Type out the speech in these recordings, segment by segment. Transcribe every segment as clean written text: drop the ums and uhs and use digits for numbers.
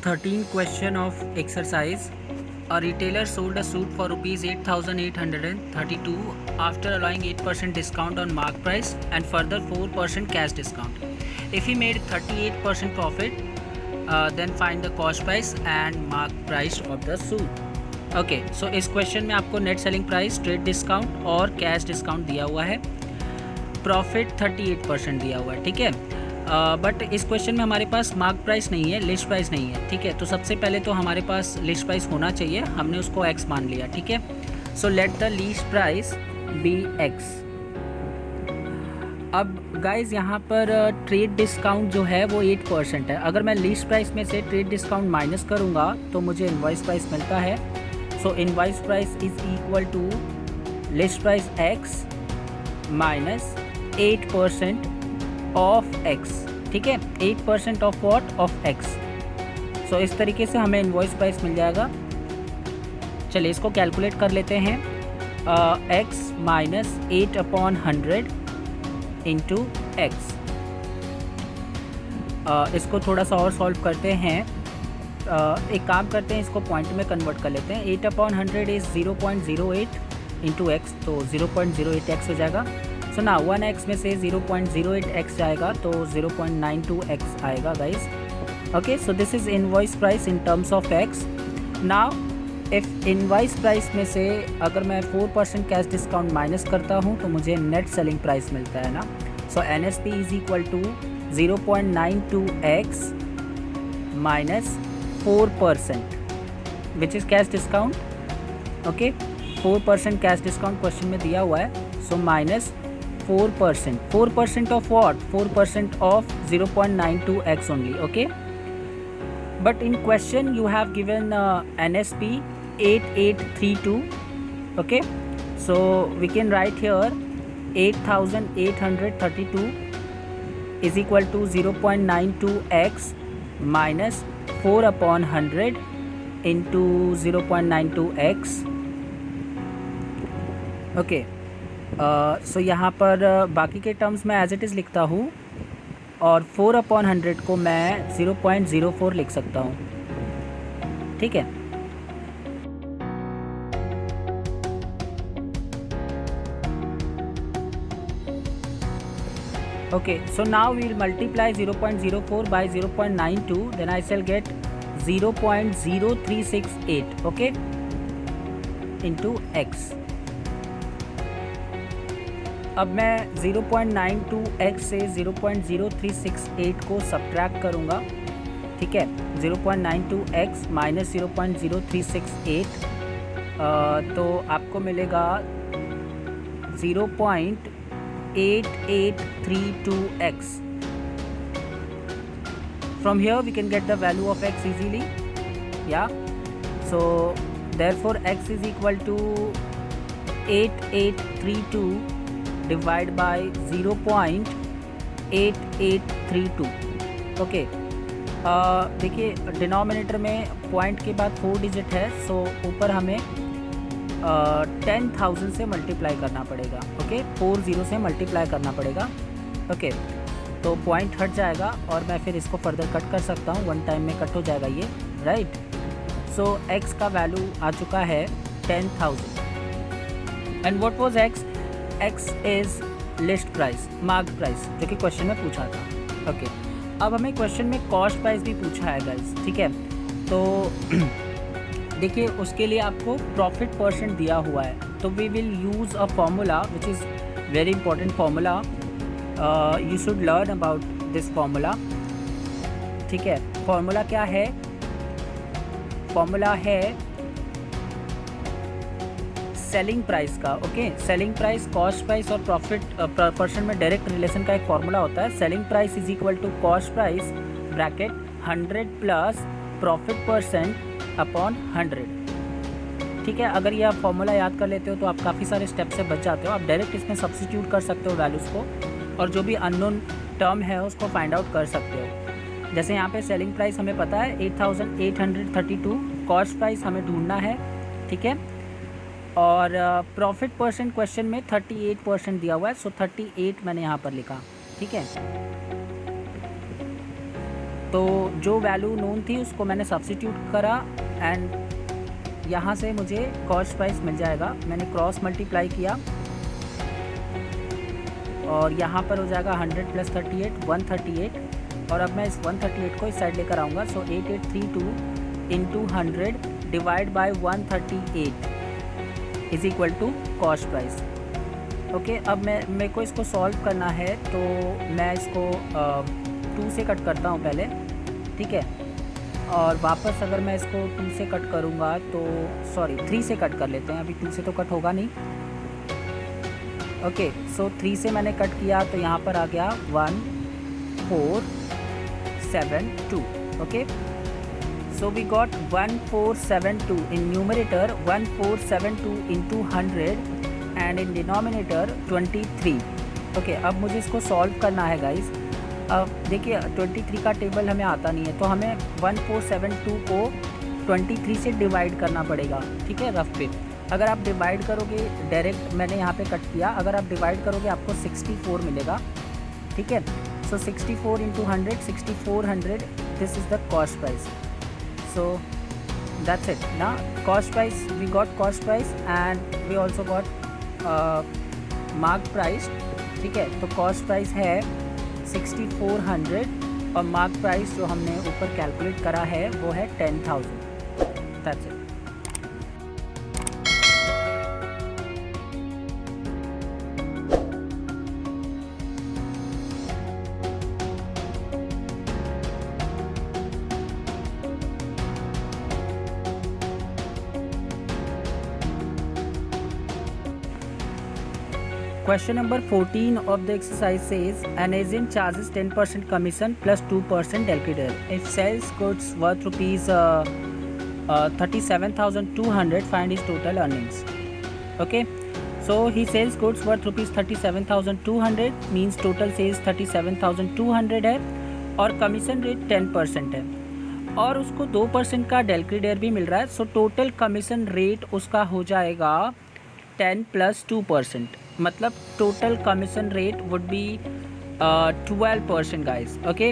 13th question of exercise. A retailer sold a suit for rupees 8,832 after allowing 8% discount on mark price and further 4% cash discount. If he made 38% profit, then find the cost price and mark price of the suit. Okay so इस question में आपको net selling price, trade discount और cash discount दिया हुआ है. Profit 38% दिया हुआ है. ठीक है, बट इस क्वेश्चन में हमारे पास मार्क प्राइस नहीं है, लिस्ट प्राइस नहीं है. ठीक है, तो सबसे पहले तो हमारे पास लिस्ट प्राइस होना चाहिए. हमने उसको एक्स मान लिया. ठीक है, so let the list price be X. अब गाइज यहाँ पर ट्रेड डिस्काउंट जो है वो 8% है. अगर मैं लिस्ट प्राइस में से ट्रेड डिस्काउंट माइनस करूँगा तो मुझे इनवॉइस प्राइस मिलता है. So invoice price is equal to list price X minus 8% of X. ठीक है, 8% of what, of X. So इस तरीके से हमें इनवॉइस प्राइस मिल जाएगा. चलिए इसको कैलकुलेट कर लेते हैं. X minus 8/100 into x. इसको थोड़ा सा और सॉल्व करते हैं. एक काम करते हैं, इसको पॉइंट में कन्वर्ट कर लेते हैं. 8/100 इज़ 0.08 इंटू एक्स, तो 0.08x हो जाएगा. सो ना 1x में से 0.08x जाएगा तो 0.92x आएगा guys. Okay, so this is invoice price in terms of x. Now if invoice price में से अगर मैं 4% कैश डिस्काउंट माइनस करता हूँ तो मुझे नेट सेलिंग प्राइस मिलता है ना. So NSP is equal to 0.92x minus 4% which is cash discount. Okay, 4% cash discount question में दिया हुआ है. So minus 4%. 4% of what? 4% of 0.92x only. Okay, but in question you have given NSP 8832. Okay, so we can write here 8,832 is equal to 0.92x minus 4/100 into 0.92x. Okay, सो यहाँ पर बाकी के terms में as it is लिखता हूँ और 4/100 को मैं 0.04 लिख सकता हूँ. ठीक है, okay. So now we will multiply 0.04 by 0.92, then I shall get 0.0368. Okay, into X. अब मैं 0.92x से 0.0368 को सब्ट्रैक्ट करूँगा. ठीक है, 0.92x माइनस 0.0368 तो आपको मिलेगा 0.8832x. From here we can get the value of x easily. या so therefore x is equal to 8832 divide by 0.8832. Okay, देखिए डिनोमिनेटर में पॉइंट के बाद 4 डिजिट है. सो ऊपर हमें 10,000 से मल्टीप्लाई करना पड़ेगा. ओके, 40 से मल्टीप्लाई करना पड़ेगा. ओके, तो पॉइंट हट जाएगा और मैं फिर इसको फर्दर कट कर सकता हूँ. वन टाइम में कट हो जाएगा ये, राइट. सो x का वैल्यू आ चुका है 10,000. And what was x? X is list price, mark price, जो कि क्वेश्चन में पूछा था. ओके, अब हमें क्वेश्चन में कॉस्ट प्राइस भी पूछा है गाइस. ठीक है, तो देखिए उसके लिए आपको प्रॉफिट परसेंट दिया हुआ है. तो we will use a formula which is very important formula. You should learn about this formula. ठीक है, फॉर्मूला क्या है? फॉर्मूला है सेलिंग प्राइस का. Okay, selling price, cost price और प्रॉफिट परसेंट में डायरेक्ट रिलेशन का एक फॉर्मूला होता है. Selling price is equal to cost price bracket 100 plus profit percent upon 100. ठीक है, अगर ये आप फॉर्मूला याद कर लेते हो तो आप काफ़ी सारे स्टेप से बच जाते हो. आप डायरेक्ट इसमें सब्स्टिट्यूट कर सकते हो वैल्यूज़ को और जो भी अननोन टर्म है उसको फाइंड आउट कर सकते हो. जैसे यहाँ पे सेलिंग प्राइस हमें पता है 8,832, कॉस्ट प्राइस हमें ढूंढना है. ठीक है, और प्रॉफिट परसेंट क्वेश्चन में 38% दिया हुआ है. सो 38 मैंने यहाँ पर लिखा. ठीक है, तो जो वैल्यू नोन थी उसको मैंने सब्स्टिट्यूट करा एंड यहाँ से मुझे कॉस्ट प्राइस मिल जाएगा। मैंने क्रॉस मल्टीप्लाई किया और यहाँ पर हो जाएगा 100 + 38 138, और अब मैं इस 138 को इस साइड लेकर आऊँगा। So 8832 into 100 divide by 138 is equal to cost price. Okay, अब मेरे को इसको सॉल्व करना है, तो मैं इसको 2 से कट करता हूँ पहले, ठीक है। और वापस अगर मैं इसको 2 से कट करूँगा तो सॉरी 3 से कट कर लेते हैं, अभी 2 से तो कट होगा नहीं। ओके, सो 3 से मैंने कट किया तो यहाँ पर आ गया 1472। Okay, so we got 1472 in numerator, 1472 into 100 and in denominator 23। Okay, अब मुझे इसको सॉल्व करना है गाइस। अब देखिए 23 का टेबल हमें आता नहीं है, तो हमें 1472 को 23 से डिवाइड करना पड़ेगा, ठीक है, रफ पे। अगर आप डिवाइड करोगे डायरेक्ट, मैंने यहाँ पे कट किया, अगर आप डिवाइड करोगे आपको 64 मिलेगा, ठीक है। So 64 into 100 6400, this is the cost price. So that's it ना, cost price, we got cost price and we also got mark price, ठीक है। तो कॉस्ट प्राइस है 6400 और मार्क प्राइस जो हमने ऊपर कैलकुलेट करा है वो है 10,000। That's it. Question number 14 of the exercise says an agent charges 10% commission plus 2% LQDR if sells goods worth rupees 37,200. Find his total earnings. Okay, so he sells goods worth rupees 37,200 means total sales 37,200 है और commission rate 10% है और उसको 2% का LQDR भी मिल रहा है। So total commission rate उसका हो जाएगा 10 + 2%, मतलब total commission rate would be 12% guys. Okay,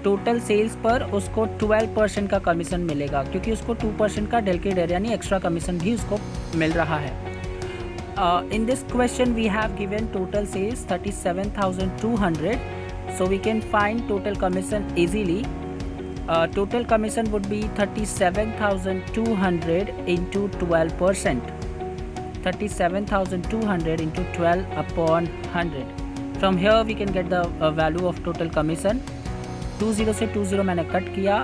total sales पर उसको 12% का कमीशन मिलेगा क्योंकि उसको 2% का LQDR यानी एक्स्ट्रा कमीशन भी उसको मिल रहा है। In this question we have given total sales 37,200, so we can find total commission easily. Total commission would be 37,200 into 12%, 37,200 into 12 upon 100. From here we can get the value of total commission. 20 से 20 मैंने cut किया,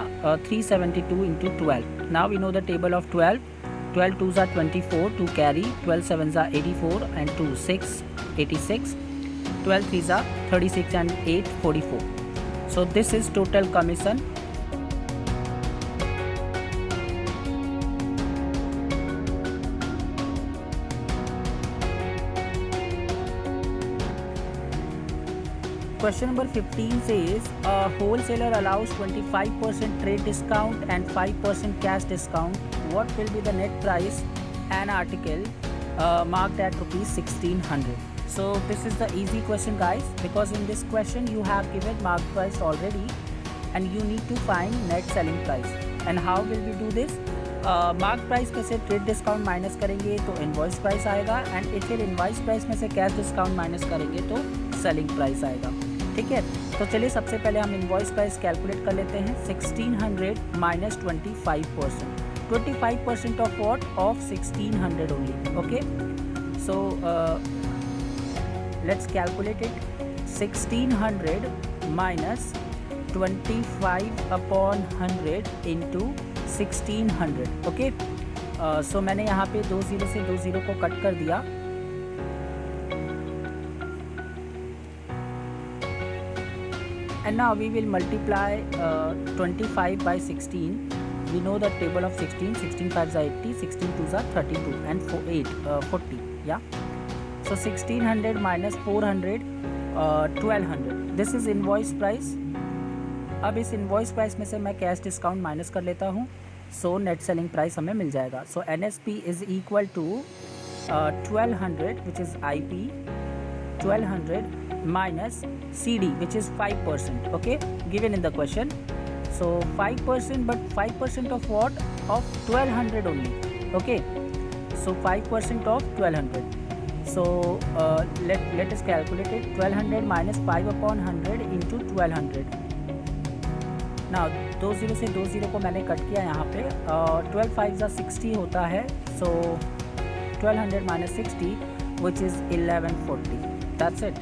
372 into 12. Now we know the table of 12. 12 2s are 24 to carry, 12 7s are 84 and 2 6 86. 12 3s are 36 and 8 44. So this is total commission. Question number 15 says a wholesaler allows 25% trade discount and 5% cash discount. What will be the net price an article marked at rupees 1600? So this is the easy question guys, because in this question you have given mark price already and you need to find net selling price. And how will we do this? Mark price में से trade discount minus करेंगे तो invoice price आएगा and फिर invoice price में से cash discount minus करेंगे तो सेलिंग प्राइस आएगा, ठीक है। तो चलिए सबसे पहले हम इनवॉइस प्राइस कैलकुलेट कर लेते हैं। 1600 minus 25%, 25% of what, of 1600 only. Okay, so let's calculate it. 1600 minus 25 upon 100 into 1600। Okay, so मैंने यहाँ पे 20 से 20 को कट कर दिया and now we will multiply 25 by 16. We know the table of 16, 16 5s are 80, 16 2s are 32 and 40. Yeah, so 1600 minus 400, 1200. This is invoice price. अब इस invoice price में से मैं कैश डिस्काउंट माइनस कर लेता हूँ, सो नेट सेलिंग प्राइस हमें मिल जाएगा। So NSP is equal to 1200 which is IP, 1200 minus CD which is 5%, okay, given in the question, So 5%, but 5% of what? Of 1200 only. Okay, so 5% of 1200. So let us calculate it. 1200 minus 5 upon 100 into 1200. ना 2 0 से 2 0 को मैंने cut किया यहाँ पे. 12 5 ज़ा 60 होता है. So 1200 minus 60 which is 1140. That's it.